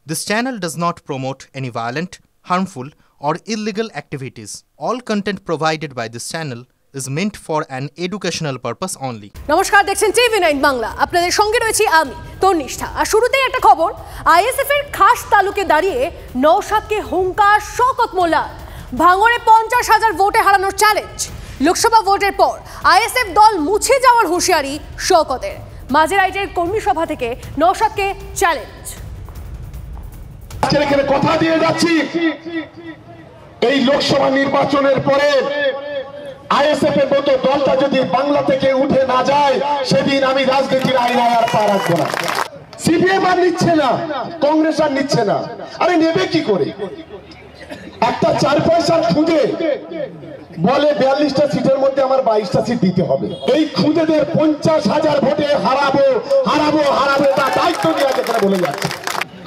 This channel does not promote any violent, harmful, or illegal activities. All content provided by this channel is meant for an educational purpose only. নমস্কার, দেখছেন TV9 Bangla. আপনাদের সঙ্গে রয়েছি আমি তন্নিষ্ঠা। আর শুরুতেই একটা খবর, আইএসএফ এর খাস তালুকে দাঁড়িয়ে নওশাদকে হুঙ্কার শওকত মোল্লার। ভাঙড়ে 50,000 ভোটে হারানোর চ্যালেঞ্জ। লোকসভা ভোটের পর আইএসএফ দল মুছে যাওয়ার হুঁশিয়ারি শওকতের। মাঝেরাইটের কর্মী সভা থেকে নওশাদকে চ্যালেঞ্জ। এখানে কথা দিয়ে যাচ্ছি, এই লোকসভা নির্বাচনের পরে আইএসএফ এর মতো দলটা যদি বাংলা থেকে উঠে না যায়, সেদিন আমি রাজনীতির আইনায় আর পা রাখবো না। সিপিএম আর নিচ্ছে না, কংগ্রেস আর নিচ্ছে না। আরে নেবে কি করে? একটা 4 পয়সার খুঁজে বলে 42টা সিটের মধ্যে আমার 22টা সিট দিতে হবে। এই খুঁজেদের 50,000 ভোটে হারাবো হারাবো হারাবো, তা দায়িত্ব নিয়ে যেখানে বলে যাচ্ছে।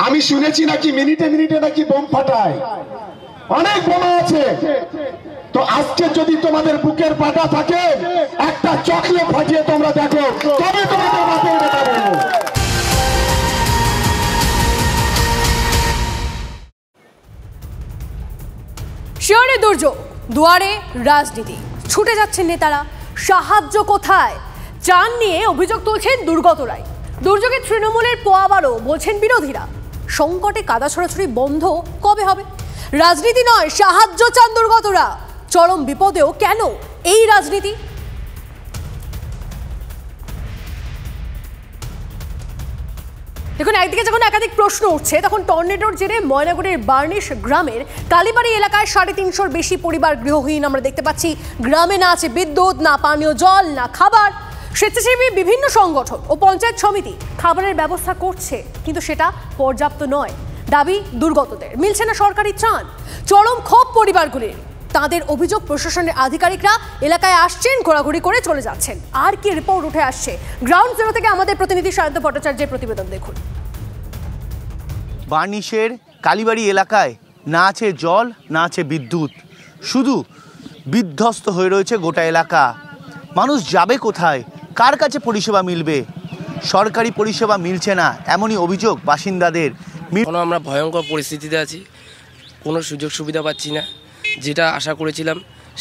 আমি শুনেছি নাকি মিনিটে মিনিটে নাকি বোম ফাটায়, অনেক বোমা আছে। তো আজকে যদি তোমাদের বুকের পাটা থাকে, একটা চকলেট ফাটিয়ে তোমরা দেখো, তবে তোমাদের মাথায় এটা বলবো। শিয়রে দুর্যোগ, দুয়ারে রাজনীতি, ছুটে যাচ্ছেন নেতারা। সাহায্য কোথায় চান নিয়ে অভিযোগ তুলছেন দুর্গতরাই। দুর্যোগে তৃণমূলের পোয়াবারও বলছেন বিরোধীরা। সংকটে কাদা ছড়াছড়ি বন্ধ কবে হবে? রাজনীতি নয়, সাহায্য চান দুর্গতরা। চরম বিপদেও কেন এই রাজনীতি? দেখুন, একদিকে যখন একাধিক প্রশ্ন উঠছে, তখন টর্নেডোর জেরে ময়নাগুড়ির বার্নিশ গ্রামের কালীবাড়ি এলাকায় 350-র বেশি পরিবার গৃহহীন আমরা দেখতে পাচ্ছি। গ্রামে না আছে বিদ্যুৎ, না পানীয় জল, না খাবার। স্বেচ্ছাসেবী বিভিন্ন সংগঠন ও পঞ্চায়েত সমিতি খাবারের ব্যবস্থা করছে, কিন্তু সেটা পর্যাপ্ত নয়। দাবি দুর্গতদের, মিলছে না সরকারি ত্রাণ। চরম ক্ষোভ পরিবারগুলির। তাদের অভিযোগ, প্রশাসনের আধিকারিকরা এলাকায় আসছেন, ঘোরাঘুরি করে চলে যাচ্ছেন। আর কি রিপোর্ট উঠে আসছে গ্রাউন্ড জিরো থেকে আমাদের প্রতিনিধি সায়ন্ত ভট্টাচার্যের প্রতিবেদন দেখুন। বার্নিশের কালীবাড়ি এলাকায় না আছে জল, না আছে বিদ্যুৎ, শুধু বিধ্বস্ত হয়ে রয়েছে গোটা এলাকা। মানুষ যাবে কোথায়? কার কাছে পরিষেবা মিলবে? সরকারি পরিষেবা মিলছে না, এমনই অভিযোগ বাসিন্দাদের। এখনো আমরা ভয়ঙ্কর পরিস্থিতিতে আছি, কোনো সুযোগ সুবিধা পাচ্ছি না। যেটা আশা করেছিলাম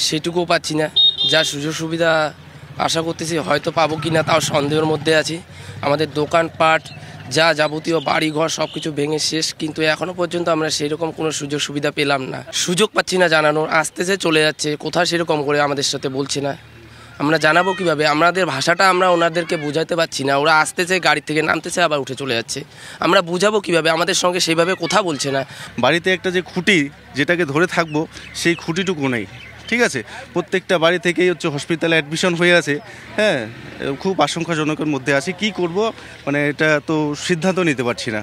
সেটুকুও পাচ্ছি না। যা সুযোগ সুবিধা আশা করতেছি হয়তো পাবো কি না, তাও সন্দেহের মধ্যে আছি। আমাদের দোকানপাট, যা যাবতীয় বাড়ি ঘর সব কিছু ভেঙে শেষ, কিন্তু এখনও পর্যন্ত আমরা সেরকম কোনো সুযোগ সুবিধা পেলাম না। সুযোগ পাচ্ছি না জানানোর, আসতেছে চলে যাচ্ছে, কোথাও সেরকম করে আমাদের সাথে বলছে না। আমরা জানাবো কিভাবে? আমাদের ভাষাটা আমরা ওনাদেরকে বোঝাতে পারছি না। ওরা আসতেছে, গাড়ি থেকে নামতেছে, আবার উঠে চলে যাচ্ছে। আমরা বুঝাবো কিভাবে? আমাদের সঙ্গে সেইভাবে কথা বলছে না। বাড়িতে একটা যে খুঁটি, যেটাকে ধরে থাকবো, সেই খুঁটিটুকু নেই। ঠিক আছে, প্রত্যেকটা বাড়ি থেকেই হচ্ছে হসপিটালে অ্যাডমিশন হয়ে আছে। হ্যাঁ, খুব আশঙ্কাজনকের মধ্যে আছি। কি করব, মানে এটা তো সিদ্ধান্ত নিতে পারছি না।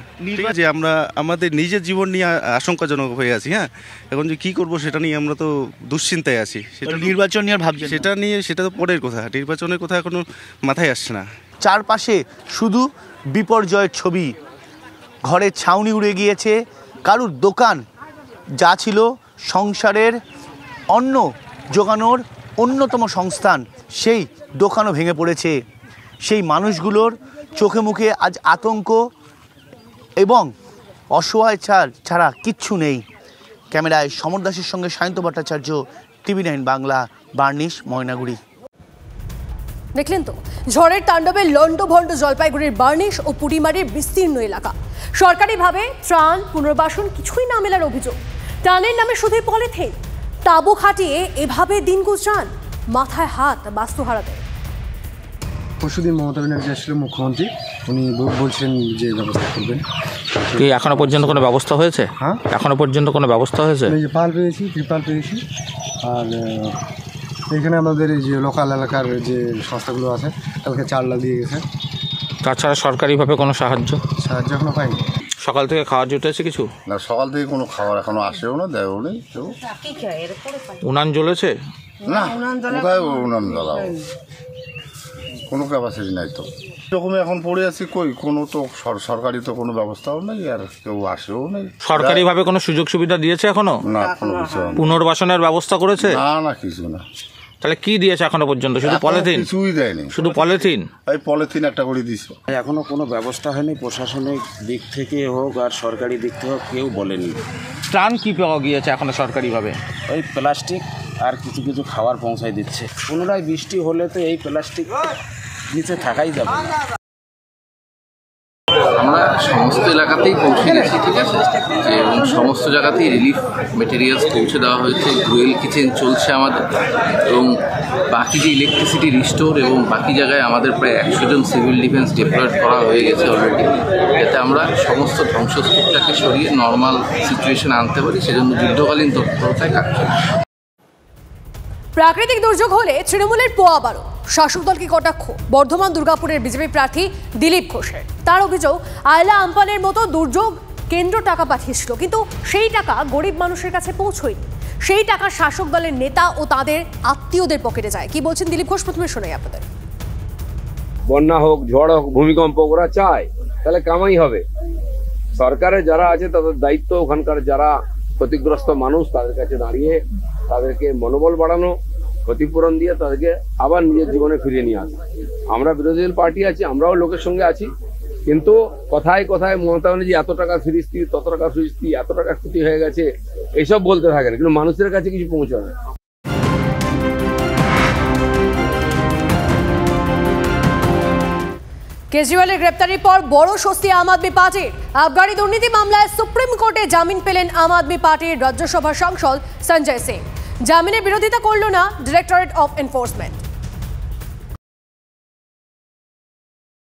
যে আমরা আমাদের নিজের জীবন নিয়ে আশঙ্কাজনক হয়ে আছি। হ্যাঁ, এখন যে কী করব সেটা নিয়ে আমরা তো দুশ্চিন্তায় আছি। সেটা নির্বাচন নিয়ে ভাবছি, সেটা তো পরের কথা। নির্বাচনের কথা এখনো মাথায় আসছে না। চারপাশে শুধু বিপর্যয়ের ছবি। ঘরের ছাউনি উড়ে গিয়েছে, কারুর দোকান যা ছিল সংসারের অন্ন জোগানোর অন্যতম সংস্থান, সেই দোকানও ভেঙে পড়েছে। সেই মানুষগুলোর চোখে মুখে আজ আতঙ্ক এবং অসহায় ছাড়া কিচ্ছু নেই। ক্যামেরায় সমর দাসের সঙ্গে সায়ন্ত ভট্টাচার্য, TV9 বাংলা, বার্নিশ, ময়নাগুড়ি। দেখলেন তো, ঝড়ের তাণ্ডবে লন্ডভন্ড জলপাইগুড়ির বার্নিশ ও পুটিমারির বিস্তীর্ণ এলাকা। সরকারিভাবে ত্রাণ, পুনর্বাসন কিছুই না মেলার অভিযোগ। ত্রাণের নামে শুধুই পলিথিন। তাবু খাটিয়ে এভাবে দিন গুজরান, মাথায় হাত বাস্তুহারাদের। পরশুদিন মমতা ব্যানার্জি আসলে মুখ্যমন্ত্রী, উনি বলছেন যে ব্যবস্থা করবেন। কি এখনো পর্যন্ত কোনো ব্যবস্থা হয়েছে? হ্যাঁ, এখনো পর্যন্ত কোনো ব্যবস্থা হয়েছে? যে পাল পেয়েছি, ত্রিপাল পেয়েছি। আর এখানে আমাদের এই যে লোকাল এলাকার যে সংস্থাগুলো আছে, কালকে 4 লাখ দিয়ে গেছে। তাছাড়া সরকারিভাবে কোনো সাহায্য এখনো পাইনি। সকাল থেকে খাওয়ার জুটেছে কিছু? না, সকাল থেকে কোনো খাবার এখনো আসেও না, দেয়ও নেই কেউ। উনান জ্বলেছে না, কোথায় উনান জ্বালাও, কোনো ক্যাপাসিটি নাই তো। এরকমই এখন পড়ে আছি, কই কোনো তো সরকারি তো কোনো ব্যবস্থাও নেই, আর কেউ আসেও নেই। সরকারিভাবে কোনো সুযোগ সুবিধা দিয়েছে এখনো? না, কোনো কিছু। পুনর্বাসনের ব্যবস্থা করেছে? না, কিছু না। তাহলে কি দিয়েছে এখনো পর্যন্ত? শুধু পলিথিন? কিছুই দেয়নি, শুধু পলিথিন। এই পলিথিন একটা করে দিয়েছে। এখনো কোনো ব্যবস্থা হয়নি, প্রশাসনিক দিক থেকে হোক আর সরকারি দিক থেকে হোক, কেউ বলেনি। ত্রাণ কি পাওয়া গিয়েছে এখনো সরকারিভাবে? ওই প্লাস্টিক আর কিছু কিছু খাবার পৌঁছায় দিচ্ছে। পুনরায় বৃষ্টি হলে তো এই প্লাস্টিক নিচে থাকাই যাবে না। আমরা সমস্ত এলাকাতেই পৌঁছে গেছি, ঠিক আছে, এবং সমস্ত জায়গাতেই রিলিফ মেটেরিয়ালস পৌঁছে দেওয়া হয়েছে। গ্রুয়েল কিচেন চলছে আমাদের, এবং বাকি যে ইলেকট্রিসিটি রিস্টোর এবং বাকি জায়গায় আমাদের প্রায় 100 জন সিভিল ডিফেন্স ডিপ্লয়েড করা হয়ে গেছে অলরেডি, যাতে আমরা সমস্ত ধ্বংসস্তূপটাকে সরিয়ে নর্মাল সিচুয়েশন আনতে পারি। সেজন্য যুদ্ধকালীন তৎপরতায় কাজ চলছে। প্রাকৃতিক দুর্যোগ হলে তৃণমূলের পোয়া বারো, শাসক দলকে কটাক্ষ বর্ধমান দুর্গাপুরের বিজেপি প্রার্থী দিলীপ ঘোষের। তার অভিযোগ, আয়লা আমপানের মতো দুর্যোগ কেন্দ্র টাকা পাঠিয়েছিল, কিন্তু সেই টাকা গরিব মানুষের কাছে পৌঁছয়নি। সেই টাকা শাসক দলের নেতা ও তাদের আত্মীয়দের পকেটে যায়। কি বলছেন দিলীপ ঘোষ, প্রথমে শোনাই আপনাদের। বন্যা হোক, ঝড় হোক, ভূমিকম্প, ওরা চায়, তাহলে কামাই হবে। সরকারে যারা আছে তাদের দায়িত্ব ওখানকার যারা ক্ষতিগ্রস্ত মানুষ তাদের কাছে দাঁড়িয়ে তাদেরকে মনোবল বাড়ানো, ক্ষতিপূরণ দিয়ে তাদেরকে আবার নিজের জীবনে ফিরিয়ে নিয়ে আসা। আমরা বিরোধী দল পার্টি আছি, আমরাও লোকের সঙ্গে আছি, কিন্তু কথায় কথায় মমতা ব্যানার্জি এত টাকা ফিরিস্তি, তত টাকা ফিরিস্তি, এত টাকা ক্ষতি হয়ে গেছে, এইসব বলতে থাকেন, কিন্তু মানুষের কাছে কিছু পৌঁছায় না। কেজরিওয়ালের গ্রেপ্তারির পর বড় স্বস্তি আম আদমি পার্টির। আবগারি দুর্নীতি মামলায় সুপ্রিম কোর্টে জামিন পেলেন আম আদমি পার্টির রাজ্যসভা সাংসদ সঞ্জয় সিং। জামিনের বিরোধিতা করল না ডিরেক্টরেট অফ এনফোর্সমেন্ট।